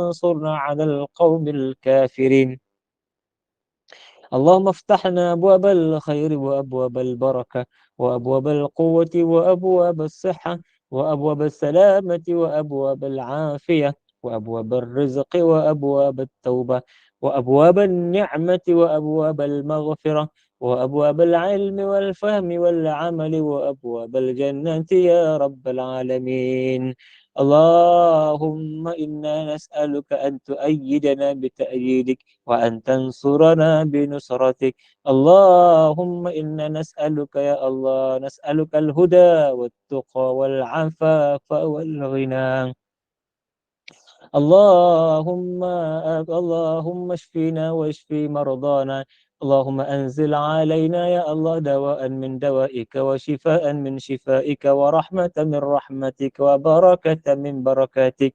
وانصرنا على القوم الكافرين. اللهم افتح لنا أبواب الخير وأبواب البركة وأبواب القوة وأبواب الصحة وأبواب السلامة وأبواب العافية وأبواب الرزق وأبواب التوبة وأبواب النعمة وأبواب المغفرة وأبواب العلم والفهم والعمل وأبواب الجنة يا رب العالمين. اللهم إنا نسألك أن تؤيدنا بتأييدك وأن تنصرنا بنصرتك. اللهم إنا نسألك يا الله، نسألك الهدى والتقى والعفاف والغنى. اللهم اللهم اشفينا واشفي مرضانا. اللهم أنزل علينا يا الله دواء من دوائك وشفاء من شفائك ورحمة من رحمتك وبركة من بركاتك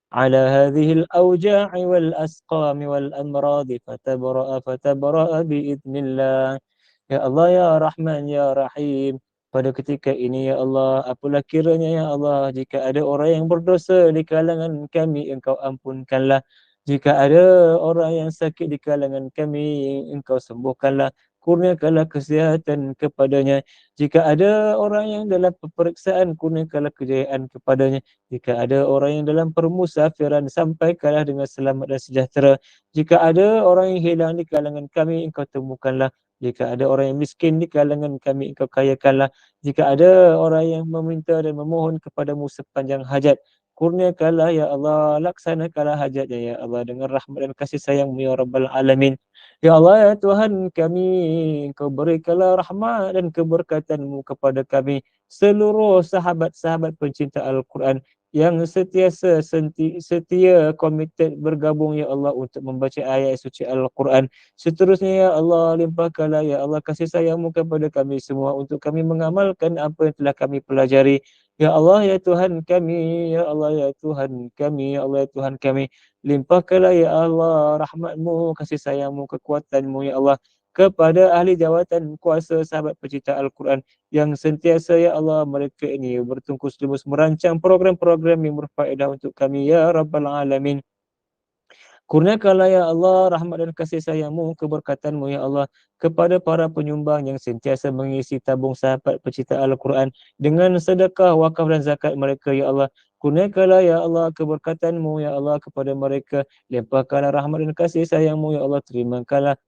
على هذه الأوجاع والأسقام والأمراض فتبرأ بإذن الله. Ya Allah ya Rahman ya Rahim. Pada ketika ini ya Allah, apalah kiranya ya Allah, jika ada orang yang berdosa di kalangan kami, Engkau ampunkanlah. Jika ada orang yang sakit di kalangan kami, Engkau sembuhkanlah. Kurniakanlah kesihatan kepadanya. Jika ada orang yang dalam peperiksaan, kurniakanlah kejayaan kepadanya. Jika ada orang yang dalam permusafiran, sampaikanlah dengan selamat dan sejahtera. Jika ada orang yang hilang di kalangan kami, Engkau temukanlah. Jika ada orang yang miskin di kalangan kami, Engkau kayakanlah. Jika ada orang yang meminta dan memohon kepadamu sepanjang hajat, kurniakanlah ya Allah, laksanakanlah hajatnya ya Allah dengan rahmat dan kasih sayang-Mu ya Rabbal Alamin. Ya Allah ya Tuhan kami, Engkau berikanlah rahmat dan keberkatan-Mu kepada kami, seluruh sahabat-sahabat pencinta Al-Quran yang setia komited bergabung ya Allah untuk membaca ayat suci Al-Quran. Seterusnya ya Allah, limpahkanlah ya Allah kasih sayang-Mu kepada kami semua untuk kami mengamalkan apa yang telah kami pelajari. Ya Allah ya Tuhan kami, ya Allah ya Tuhan kami, ya Allah ya Tuhan kami. Limpahkanlah ya Allah rahmat-Mu, kasih sayang-Mu, kekuatan-Mu ya Allah kepada ahli jawatan kuasa sahabat pecinta Al-Quran yang sentiasa ya Allah mereka ini bertungkus lumus merancang program-program yang berfaedah untuk kami ya Rabbal Alamin. Kurniakanlah ya Allah rahmat dan kasih sayang-Mu, keberkatan-Mu ya Allah kepada para penyumbang yang sentiasa mengisi tabung sahabat pecinta Al-Quran dengan sedekah, wakaf dan zakat mereka ya Allah. Kurniakanlah ya Allah keberkatan-Mu ya Allah kepada mereka. Limpahkanlah rahmat dan kasih sayang-Mu ya Allah.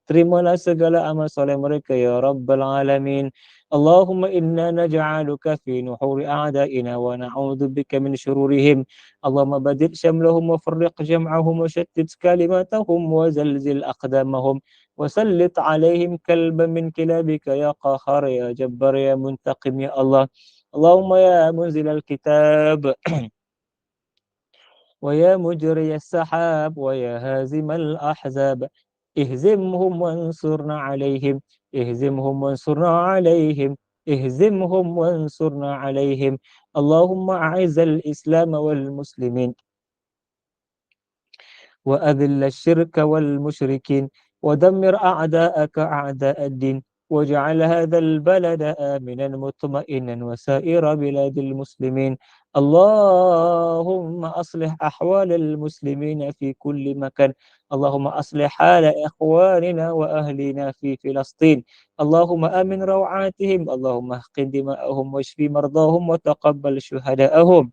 Terimalah segala amal soleh mereka ya Rabbal Alamin. Allahumma inna naj'aluka fi nuhuri a'daina wa na'udzu bika min syururihim. اللهم بدد شملهم وفرق جمعهم وشتت كلماتهم وزلزل أقدامهم وسلط عليهم كلبا من كلابك يا قهار يا جبار يا منتقم يا الله. اللهم يا منزل الكتاب ويا مجري السحاب ويا هازم الأحزاب اهزمهم وانصرنا عليهم. اهزمهم وانصرنا عليهم. اهزمهم وانصرنا عليهم. اللهم أعز الإسلام والمسلمين وأذل الشرك والمشركين ودمر أعداءك أعداء الدين واجعل هذا البلد آمنا مطمئنا وسائر بلاد المسلمين. اللهم أصلح أحوال المسلمين في كل مكان. اللهم أصلح حال إخواننا وأهلنا في فلسطين. اللهم آمن روعاتهم. اللهم احقن دماءهم واشف مرضاهم وتقبل شهداءهم.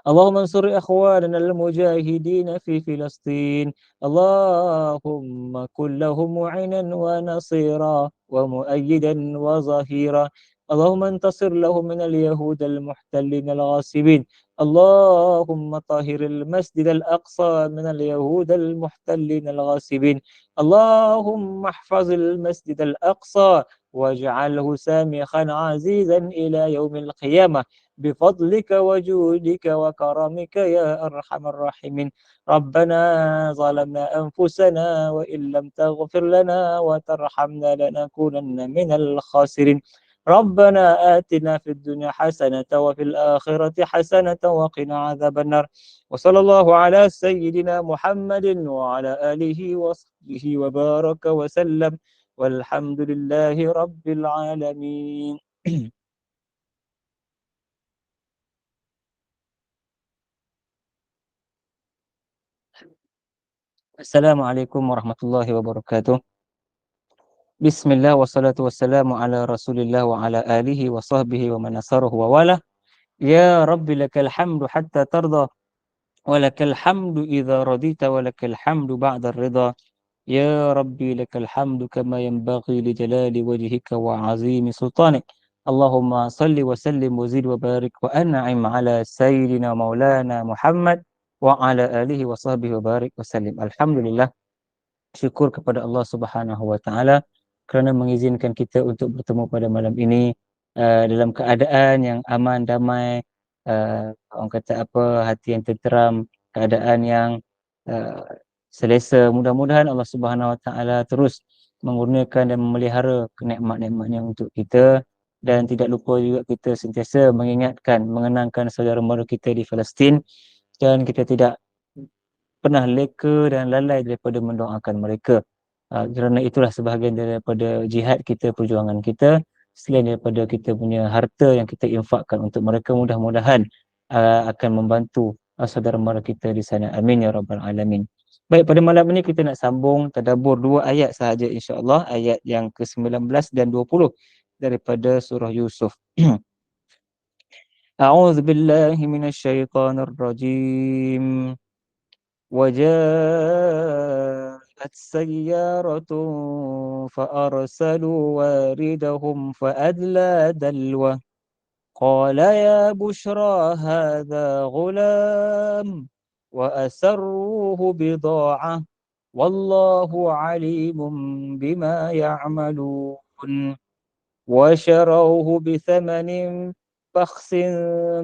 اللهم انصر إخواننا المجاهدين في فلسطين. اللهم كن لهم معينا ونصيرا ومؤيدا وظهيرا. اللهم انتصر لهم من اليهود المحتلين الغاصبين. اللهم طهر المسجد الأقصى من اليهود المحتلين الغاصبين. اللهم احفظ المسجد الأقصى واجعله سامخا عزيزا إلى يوم القيامة بفضلك وجودك وكرمك يا أرحم الراحمين. ربنا ظلمنا أنفسنا وإن لم تغفر لنا وترحمنا لنكونن من الخاسرين. ربنا آتنا في الدنيا حسنة وفي الآخرة حسنة وقنا عذاب النار. وصلى الله على سيدنا محمد وعلى آله وصحبه وبارك وسلم والحمد لله رب العالمين. Assalamualaikum warahmatullahi wabarakatuh. Bismillah wassalatu wassalamu ala Rasulillah wa ala alihi wa sahbihi wa man nasarahu wa wala. Ya Rabbi lakal hamdu hatta tarda wa lakal hamdu idza radita wa lakal hamdu ba'da ridha. Ya Rabbi lakal hamdu kama yanbaghi li jalali wajhika wa azimi sultanik. Allahumma salli wa sallim wa zid wa barik wa an'im ala sayyidina maulana Muhammad wa ala alihi wa sahbihi wa barik wa sallim. Alhamdulillah, syukur kepada Allah Subhanahu wa taala kerana mengizinkan kita untuk bertemu pada malam ini dalam keadaan yang aman, damai, orang kata apa, hati yang tenteram, keadaan yang uh, selesa. Mudah-mudahan Allah Subhanahu wa taala terus mengurniakan dan memelihara nikmat-nikmatnya untuk kita, dan tidak lupa juga kita sentiasa mengingatkan, mengenangkan saudara mara kita di Palestin, dan kita tidak pernah leka dan lalai daripada mendoakan mereka. Kerana itulah sebahagian daripada jihad kita, perjuangan kita, selain daripada kita punya harta yang kita infakkan untuk mereka. Mudah-mudahan akan membantu saudara mara kita di sana. Amin ya rabbal alamin. Baik, pada malam ini kita nak sambung tadabbur dua ayat sahaja insya-Allah, ayat yang ke-19 dan 20 daripada surah Yusuf. A'udzubillahi minasyaitonir rajim. وجاءت سيارة فأرسلوا واردهم فأدلى دلوه قال يا بشرى هذا غلام وأسروه بضاعة والله عليم بما يعملون وشروه بثمن بخس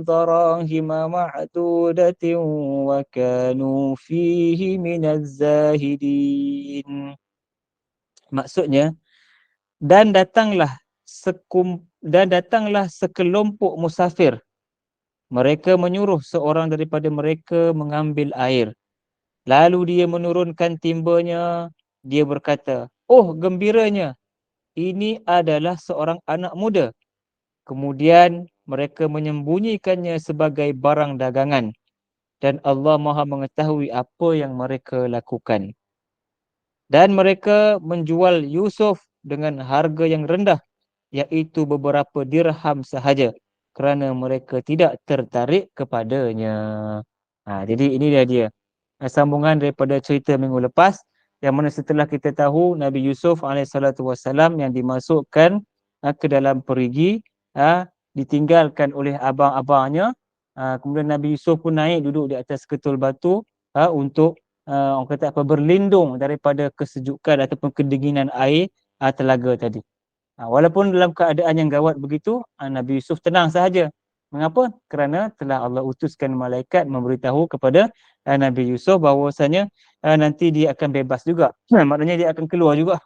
دراهم معدودة وكانوا فيه من الزاهدين. Maksudnya, dan datanglah sekelompok musafir. Mereka menyuruh seorang daripada mereka mengambil air. Lalu dia menurunkan timbanya. Dia berkata, "Oh, gembiranya, ini adalah seorang anak muda." Kemudian mereka menyembunyikannya sebagai barang dagangan, dan Allah Maha mengetahui apa yang mereka lakukan. Dan mereka menjual Yusuf dengan harga yang rendah, iaitu beberapa dirham sahaja, kerana mereka tidak tertarik kepadanya. Jadi ini dia sambungan daripada cerita minggu lepas, yang mana setelah kita tahu Nabi Yusuf AS yang dimasukkan ke dalam perigi, ditinggalkan oleh abang-abangnya. Kemudian Nabi Yusuf pun naik duduk di atas ketul batu untuk orang kata apa, berlindung daripada kesejukan ataupun kedinginan air telaga tadi. Walaupun dalam keadaan yang gawat begitu, Nabi Yusuf tenang sahaja. Mengapa? Kerana telah Allah utuskan malaikat memberitahu kepada Nabi Yusuf bahawasanya nanti dia akan bebas juga. Maknanya dia akan keluar juga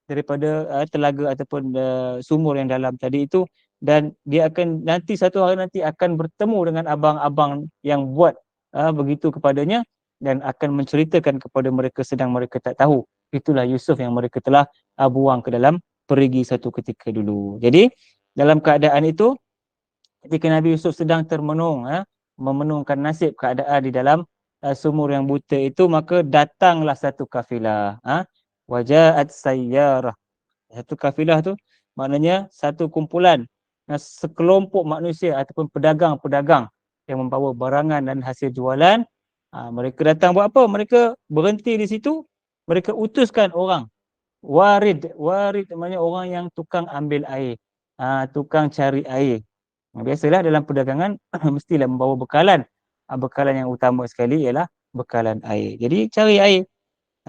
daripada telaga ataupun sumur yang dalam tadi itu, dan dia akan nanti satu hari nanti akan bertemu dengan abang-abang yang buat begitu kepadanya, dan akan menceritakan kepada mereka sedang mereka tak tahu. Itulah Yusuf yang mereka telah buang ke dalam perigi satu ketika dulu. Jadi dalam keadaan itu, ketika Nabi Yusuf sedang termenung, memenungkan nasib keadaan di dalam sumur yang buta itu, maka datanglah satu kafilah. Wajaat sayyarah. Satu kafilah tu maknanya satu kumpulan, sekelompok manusia ataupun pedagang-pedagang yang membawa barangan dan hasil jualan. Mereka datang buat apa? Mereka berhenti di situ. Mereka utuskan orang. Warid maknanya orang yang tukang ambil air, tukang cari air. Biasalah dalam perdagangan mestilah membawa bekalan. Bekalan yang utama sekali ialah bekalan air. Jadi cari air.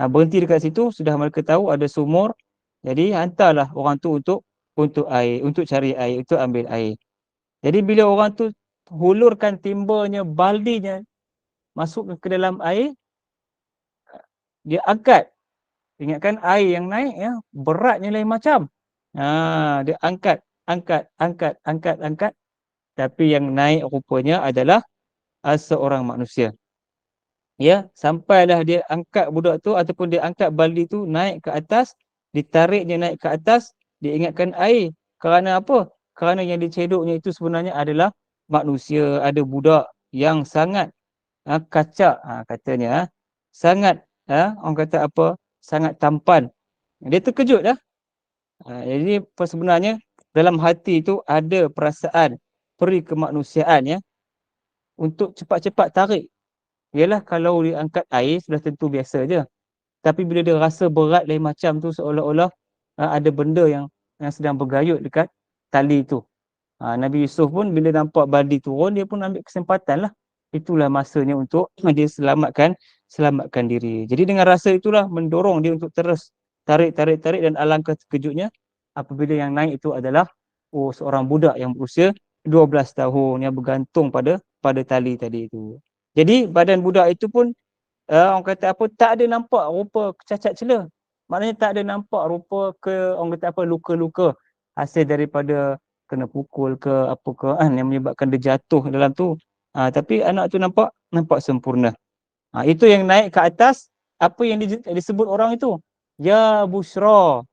Berhenti dekat situ, sudah mereka tahu ada sumur. Jadi hantarlah orang tu untuk air, untuk cari air, untuk ambil air. Jadi bila orang tu hulurkan timbanya, baldinya masuk ke dalam air, dia angkat. Ingatkan air yang naik beratnya lain macam. Dia angkat. Tapi yang naik rupanya adalah seorang manusia. Sampailah dia angkat budak tu ataupun dia angkat baldi tu naik ke atas, ditariknya naik ke atas, dia ingatkan air. Kerana apa? Kerana yang dicedoknya itu sebenarnya adalah manusia, ada budak yang sangat kacak katanya. sangat orang kata apa, sangat tampan. Dia terkejut dah. Jadi sebenarnya dalam hati itu ada perasaan peri kemanusiaan ya, untuk cepat-cepat tarik. Yalah kalau dia angkat air sudah tentu biasa je. Tapi bila dia rasa berat lain macam tu, seolah-olah ada benda yang sedang bergayut dekat tali tu. Nabi Yusuf pun bila nampak baldi turun, dia pun ambil kesempatan lah. Itulah masanya untuk dia selamatkan diri. Jadi dengan rasa itulah mendorong dia untuk terus tarik dan alangkah terkejutnya apabila yang naik itu adalah seorang budak yang berusia 12 tahun yang bergantung pada tali tadi itu. Jadi badan budak itu pun orang kata apa, tak ada nampak rupa cacat cela. Maknanya tak ada nampak rupa orang kata apa, luka-luka hasil daripada kena pukul ke apa ke yang menyebabkan dia jatuh dalam tu. Tapi anak tu nampak sempurna. Itu yang naik ke atas, apa yang disebut orang itu? Ya Bushra,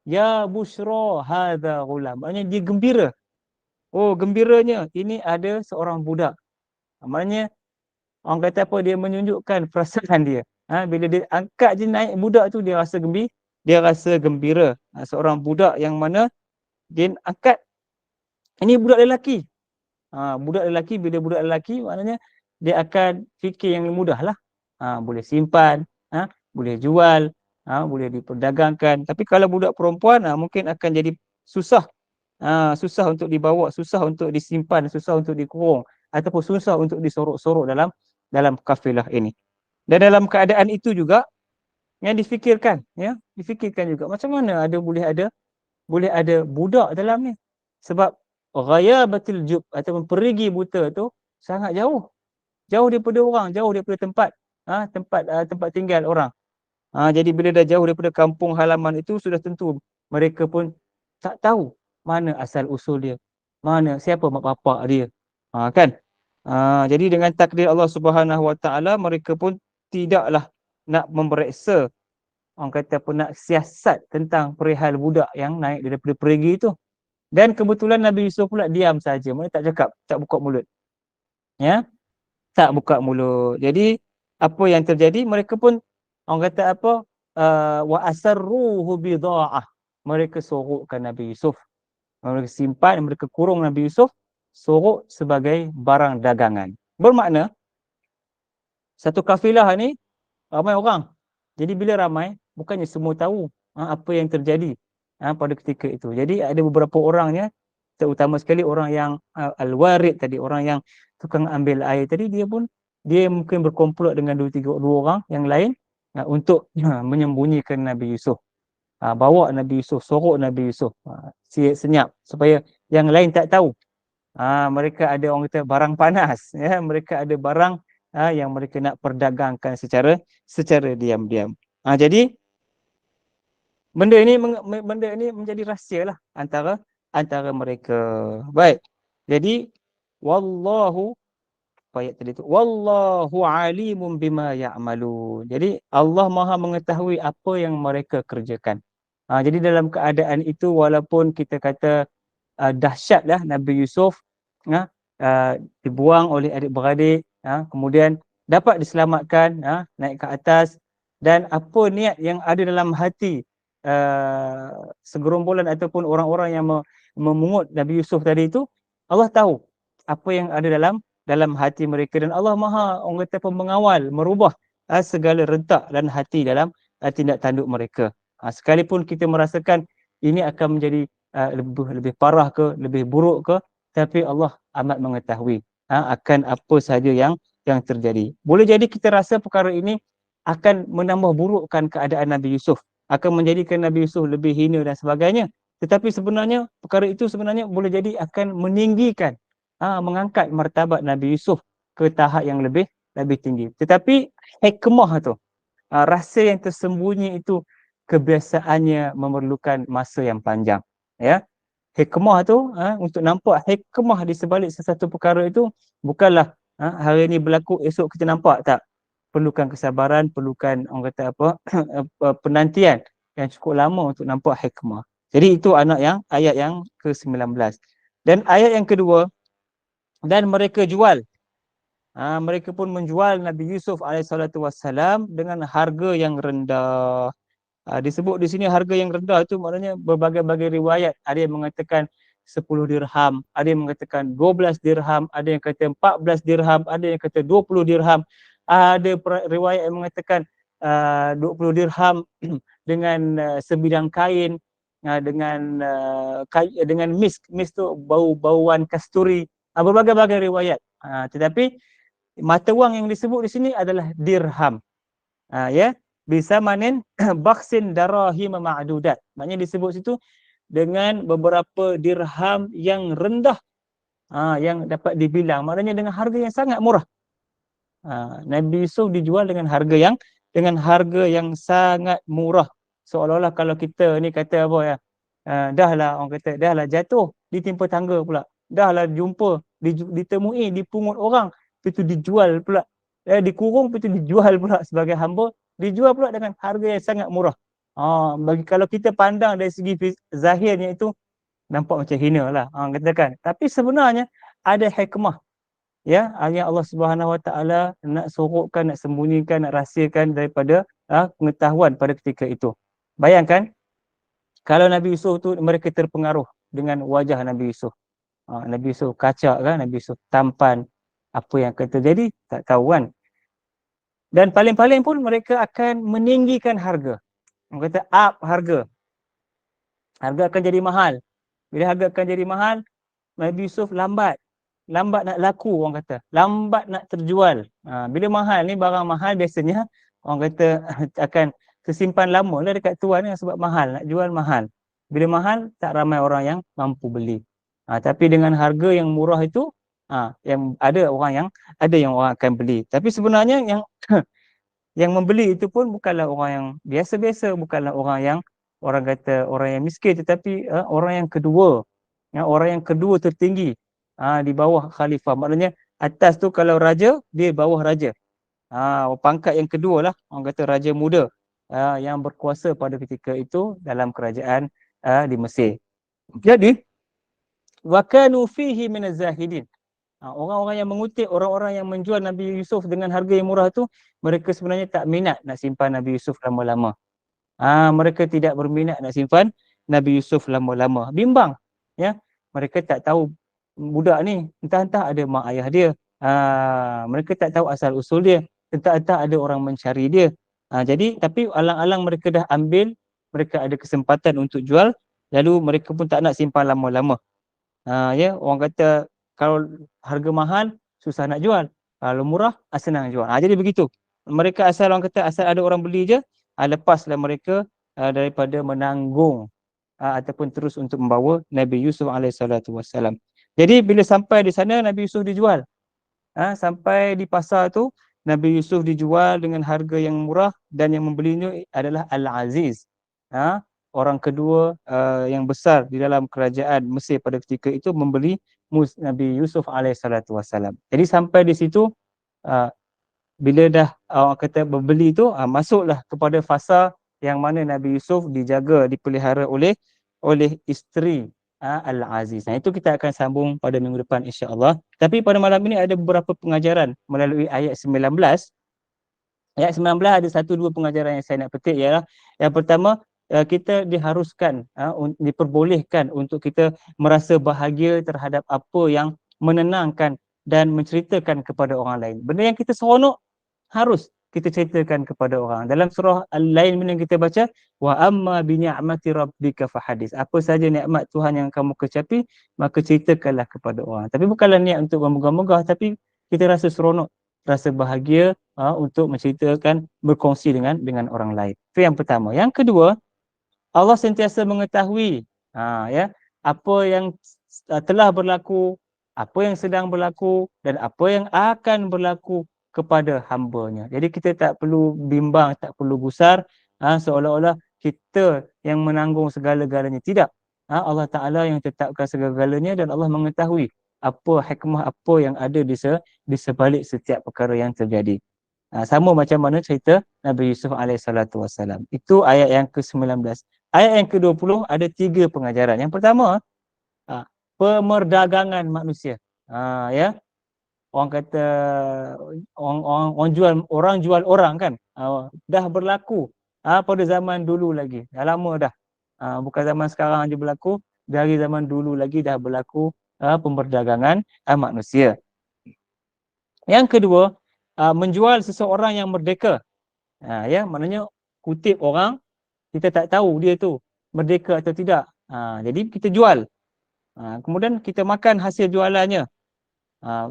ya Bushra hadza ghulam. Maknanya dia gembira. Oh, gembiranya ini ada seorang budak. Maknanya orang kata apa, dia menunjukkan perasaan dia. Bila dia angkat je naik budak tu, dia rasa gembira. Seorang budak yang mana dia angkat, ini budak lelaki. Budak lelaki, bila budak lelaki maknanya dia akan fikir yang mudah lah. Boleh simpan, boleh jual, boleh diperdagangkan. Tapi kalau budak perempuan mungkin akan jadi susah. Susah untuk dibawa, susah untuk disimpan, susah untuk dikurung, ataupun susah untuk disorok-sorok dalam kafilah ini. Dan dalam keadaan itu juga yang difikirkan, ya, difikirkan juga macam mana boleh ada budak dalam ni. Sebab ghayabatil jub ataupun perigi buta tu sangat jauh. Jauh daripada orang, jauh daripada tempat tinggal orang. Jadi bila dah jauh daripada kampung halaman itu, sudah tentu mereka pun tak tahu mana asal usul dia. Siapa mak bapak dia. Kan? Jadi dengan takdir Allah Subhanahu Wa Taala, mereka pun tidaklah nak memeriksa, orang kata apa, nak siasat tentang perihal budak yang naik daripada perigi itu. Dan kebetulan Nabi Yusuf pula diam saja, mereka tak cakap, tak buka mulut. Ya, tak buka mulut. Jadi apa yang terjadi, mereka pun orang kata apa, wa asarruhu bida'ah. Mereka sorokkan Nabi Yusuf. Mereka simpan, mereka kurung Nabi Yusuf, sorok sebagai barang dagangan. Bermakna satu kafilah ni ramai orang. Jadi bila ramai, bukannya semua tahu apa yang terjadi pada ketika itu. Jadi ada beberapa orangnya, terutama sekali orang yang al-warid tadi, orang yang tukang ambil air tadi, dia mungkin berkomplot dengan dua orang yang lain untuk menyembunyikan Nabi Yusuf. Bawa Nabi Yusuf, sorok Nabi Yusuf, senyap supaya yang lain tak tahu. Mereka ada, orang kata, barang panas, ya, mereka ada barang yang mereka nak perdagangkan secara diam-diam. Jadi benda ini menjadi rahsia lah antara mereka. Baik. Jadi wallahu, ayat tadi tu, wallahu alimun bima ya'malun. Jadi Allah Maha mengetahui apa yang mereka kerjakan. Jadi dalam keadaan itu, walaupun kita kata dahsyatlah Nabi Yusuf dibuang oleh adik-beradik, kemudian dapat diselamatkan, naik ke atas, dan apa niat yang ada dalam hati segerombolan ataupun orang-orang yang memungut Nabi Yusuf tadi itu, Allah tahu apa yang ada dalam hati mereka, dan Allah Maha, orang kata, mengawal, merubah segala rentak dan hati dalam tindak tanduk mereka. Sekalipun kita merasakan ini akan menjadi lebih parah ke, lebih buruk ke, tapi Allah amat mengetahui akan apa sahaja yang terjadi. Boleh jadi kita rasa perkara ini akan menambah burukkan keadaan Nabi Yusuf, akan menjadikan Nabi Yusuf lebih hina dan sebagainya. Tetapi sebenarnya perkara itu sebenarnya boleh jadi akan meninggikan, mengangkat martabat Nabi Yusuf ke tahap yang lebih tinggi. Tetapi hikmah tu, rasa yang tersembunyi itu, kebiasaannya memerlukan masa yang panjang. Ya, hikmah tu, untuk nampak hikmah di sebalik sesuatu perkara itu, bukanlah hari ini berlaku, esok kita nampak, tak. Perlukan kesabaran, perlukan, orang kata apa, penantian yang cukup lama untuk nampak hikmah. Jadi itu ayat yang ke-19. Dan ayat yang kedua, dan mereka jual Mereka pun menjual Nabi Yusuf alaihissalam dengan harga yang rendah. Disebut di sini harga yang rendah itu maknanya berbagai-bagai riwayat. Ada yang mengatakan 10 dirham, ada yang mengatakan 12 dirham, ada yang kata 14 dirham, ada yang kata 20 dirham. Ada riwayat yang mengatakan 20 dirham dengan sebidang kain, dengan misk tu bauan kasturi. Berbagai-bagai riwayat. Tetapi mata wang yang disebut di sini adalah dirham. Ya, bisa manin baksin darahim ma'dudat. Maknanya disebut situ dengan beberapa dirham yang rendah, yang dapat dibilang. Maknanya dengan harga yang sangat murah. Nabi Yusuf dijual dengan harga yang sangat murah. Seolah-olah kalau kita ni kata apa ya, orang kata dahlah jatuh ditimpa tangga pula. Dahlah jumpa ditemui dipungut orang, itu dijual pula. Dikurung itu dijual pula sebagai hamba, dijual pula dengan harga yang sangat murah. Bagi kalau kita pandang dari segi zahirnya itu nampak macam hina lah, katakan. Tapi sebenarnya ada hikmah, ya, yang Allah Subhanahu Wa Taala nak sorokkan, nak sembunyikan, nak rahsiakan daripada pengetahuan pada ketika itu. Bayangkan kalau Nabi Yusuf tu mereka terpengaruh dengan wajah Nabi Yusuf. Nabi Yusuf kacak kan, Nabi Yusuf tampan, apa yang akan terjadi tak tahu kan. Dan paling-paling pun mereka akan meninggikan harga. Orang kata up harga. Harga akan jadi mahal. Bila harga akan jadi mahal, Nabi Yusuf lambat nak laku, orang kata. Lambat nak terjual. Bila mahal ni, barang mahal biasanya orang kata akan tersimpan lama lah dekat tuan ni sebab mahal, nak jual mahal. Bila mahal, tak ramai orang yang mampu beli. Tapi dengan harga yang murah itu, yang ada orang akan beli. Tapi sebenarnya yang yang membeli itu pun bukanlah orang yang biasa-biasa, bukanlah orang kata orang yang miskin, tetapi orang yang kedua. Orang yang kedua tertinggi di bawah khalifah. Maknanya atas tu kalau raja, dia bawah raja. Pangkat yang kedua lah, orang kata raja muda yang berkuasa pada ketika itu dalam kerajaan di Mesir. Jadi wa kanu fihi minaz zahidin. Orang-orang yang mengutip, orang-orang yang menjual Nabi Yusuf dengan harga yang murah tu, mereka sebenarnya tak minat nak simpan Nabi Yusuf lama-lama. Mereka tidak berminat nak simpan Nabi Yusuf lama-lama. Bimbang, ya. Mereka tak tahu budak ni, entah-entah ada mak ayah dia. Mereka tak tahu asal usul dia. Entah-entah ada orang mencari dia. Jadi, tapi alang-alang mereka dah ambil, mereka ada kesempatan untuk jual, lalu mereka pun tak nak simpan lama-lama. Ya, orang kata kalau harga mahal susah nak jual, kalau murah senang jual. Jadi begitu. Mereka orang kata asal ada orang beli je, lepaslah mereka daripada menanggung ataupun terus untuk membawa Nabi Yusuf alaihissalam. Jadi bila sampai di sana, Nabi Yusuf dijual. Sampai di pasar tu, Nabi Yusuf dijual dengan harga yang murah dan yang membelinya adalah Al-Aziz. Orang kedua yang besar di dalam kerajaan Mesir pada ketika itu membeli Nabi Yusuf alaihissalam. Jadi sampai di situ, bila dah orang kata berbeli tu, masuklah kepada fasa yang mana Nabi Yusuf dijaga, dipelihara oleh isteri Al-Aziz. Itu kita akan sambung pada minggu depan insya-Allah. Tapi pada malam ini ada beberapa pengajaran melalui ayat 19. Ayat 19 ada 1-2 pengajaran yang saya nak petik, ialah yang pertama, kita diharuskan, diperbolehkan untuk kita merasa bahagia terhadap apa yang menenangkan dan menceritakan kepada orang lain. Benda yang kita seronok harus kita ceritakan kepada orang. Dalam surah Al-Lail yang kita baca, wa amma bi ni'mati rabbika fahadis. Apa saja nikmat Tuhan yang kamu kecapi, maka ceritakanlah kepada orang. Tapi bukanlah niat untuk memegah-megah, tapi kita rasa seronok, rasa bahagia untuk menceritakan, berkongsi dengan orang lain. Itu yang pertama. Yang kedua, Allah sentiasa mengetahui ya, apa yang telah berlaku, apa yang sedang berlaku dan apa yang akan berlaku kepada hamba-Nya. Jadi kita tak perlu bimbang, tak perlu gusar seolah-olah kita yang menanggung segala-galanya. Tidak. Allah Ta'ala yang tetapkan segala-galanya dan Allah mengetahui apa hikmah, apa yang ada di sebalik setiap perkara yang terjadi. Sama macam mana cerita Nabi Yusuf alaihissalam. Itu ayat yang ke-19. Ayat yang ke-20 ada 3 pengajaran. Yang pertama, pemerdagangan manusia. Ya. orang kata orang jual orang kan, dah berlaku pada zaman dulu lagi, dah lama dah. Bukan zaman sekarang je berlaku, dari zaman dulu lagi dah berlaku pemperdagangan manusia. Yang kedua, menjual seseorang yang merdeka. Ya, maknanya kutip orang, kita tak tahu dia tu merdeka atau tidak. Jadi kita jual. Kemudian kita makan hasil jualannya.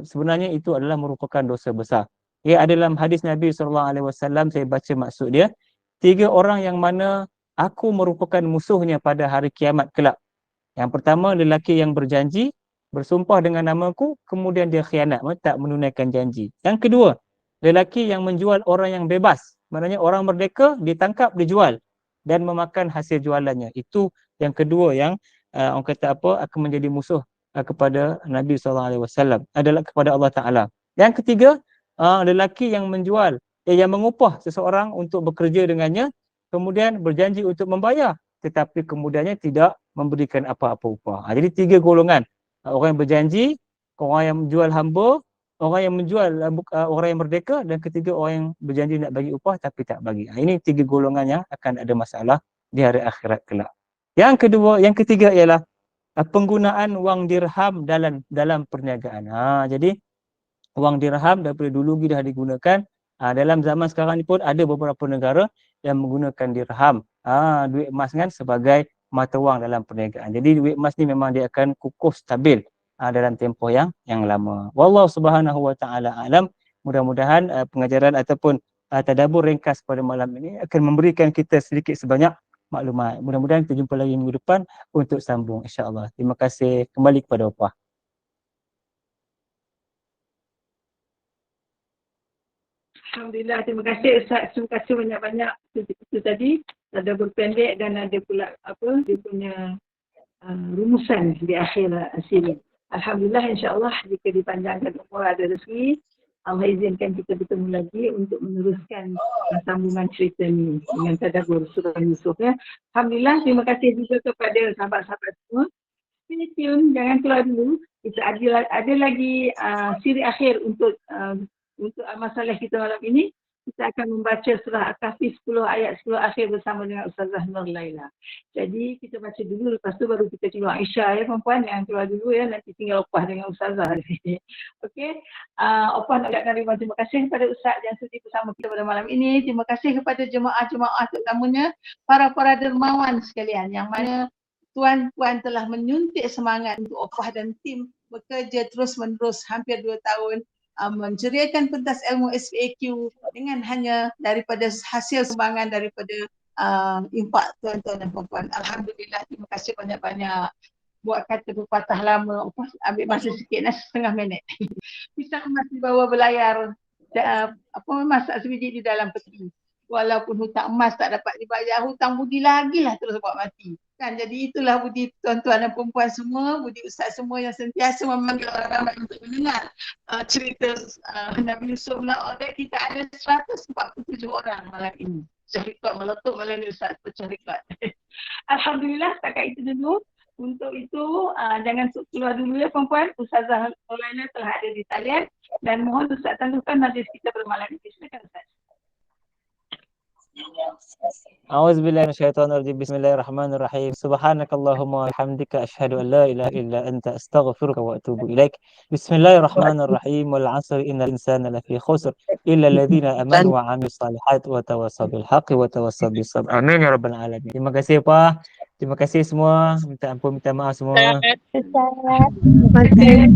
Sebenarnya itu adalah merupakan dosa besar. Ya, ada dalam hadis Nabi SAW, saya baca maksud dia, 3 orang yang mana aku merupakan musuhnya pada hari kiamat kelak. Yang pertama, lelaki yang berjanji, bersumpah dengan namaku, kemudian dia khianat, tak menunaikan janji. Yang kedua, lelaki yang menjual orang yang bebas. Maknanya orang merdeka, ditangkap, dijual dan memakan hasil jualannya. Itu yang kedua yang orang kata apa, akan menjadi musuh kepada Nabi SAW, adalah kepada Allah Ta'ala. Yang ketiga, lelaki yang menjual, yang mengupah seseorang untuk bekerja dengannya, kemudian berjanji untuk membayar, tetapi kemudiannya tidak memberikan apa-apa upah. Jadi 3 golongan. Orang yang berjanji, orang yang menjual hamba, orang yang menjual orang yang merdeka, dan ketiga orang yang berjanji nak bagi upah tapi tak bagi. Ini 3 golongan yang akan ada masalah di hari akhirat kelak. Yang ketiga ialah penggunaan wang dirham dalam perniagaan. Jadi wang dirham daripada dulu dah digunakan. Dalam zaman sekarang ni pun ada beberapa negara yang menggunakan dirham, duit emas kan, sebagai mata wang dalam perniagaan. Jadi duit emas ni memang dia akan kukuh stabil dalam tempoh yang lama. Wallahu subhanahu wa ta'ala alam. Mudah-mudahan pengajaran ataupun tadabbur ringkas pada malam ini akan memberikan kita sedikit sebanyak maklumat. Mudah-mudahan kita jumpa lagi minggu depan untuk sambung, insya-Allah. Terima kasih. Kembali kepada Opah. Alhamdulillah, terima kasih Ustaz. Terima kasih banyak-banyak itu tadi. Ada berpendek dan ada pula dia punya rumusan di akhir sini. Alhamdulillah, insya-Allah jika dipanjangkan umur, ada rezeki, Allah izinkan kita bertemu lagi untuk meneruskan sambungan cerita ni dengan tadabbur surah Yusuf ya. Alhamdulillah, terima kasih juga kepada sahabat-sahabat semua. Stay tune, jangan keluar dulu. Kita ada lagi siri akhir untuk masalah kita malam ini. Kita akan membaca surah Al-Kahfi 10 ayat 10 akhir bersama dengan Ustazah Nur Laila. Jadi kita baca dulu, lepas tu baru kita keluar Aisyah ya perempuan, yang keluar dulu ya, nanti tinggal Opah dengan Ustazah di sini. Okey. Opah nak ucapkan terima kasih kepada Ustaz yang sudi bersama kita pada malam ini. Terima kasih kepada jemaah-jemaah, terutamanya para dermawan sekalian, yang mana tuan-puan telah menyuntik semangat untuk Opah dan tim bekerja terus-menerus hampir 2 tahun menceriakan pentas ilmu SPAQ dengan hanya daripada hasil sumbangan daripada impak tuan-tuan dan puan-puan. Alhamdulillah, terima kasih banyak-banyak. Buat kata pepatah lama, ambil masa sikit, setengah minit. Pisang emas di bawah berlayar, masak sebiji di dalam peti. Walaupun hutang emas tak dapat dibayar, hutang budi lagi lah terus buat mati. Kan, jadi itulah budi tuan-tuan dan perempuan semua, budi ustaz semua yang sentiasa memanggil orang ramai untuk mendengar cerita Nabi Yusuf. Kita ada 147 orang malam ini. Syarikat meletup malam ni Ustaz, pecah rekod. Alhamdulillah, setakat itu dulu. Untuk itu, jangan keluar dulu ya perempuan. Ustazah Laila telah ada di talian. Dan mohon Ustaz tangguhkan majlis kita bermalam ini. Silakan Ustaz. A'udzubillahi minasyaitonirrajim. Bismillahirrahmanirrahim. Subhanakallahumma wa bihamdika asyhadu an la ilaha illa anta astaghfiruka wa atubu ilaik. Bismillahirrahmanirrahim. Wal 'asri innal insana lafi khusr illa alladhina amanu wa 'amilus shalihat wa tawassaw bil haqqi wa tawassaw bis sabr. Amin ya rabbal alamin. Terima kasih Pak. Terima kasih semua. Minta ampun, minta maaf semua. Terima kasih.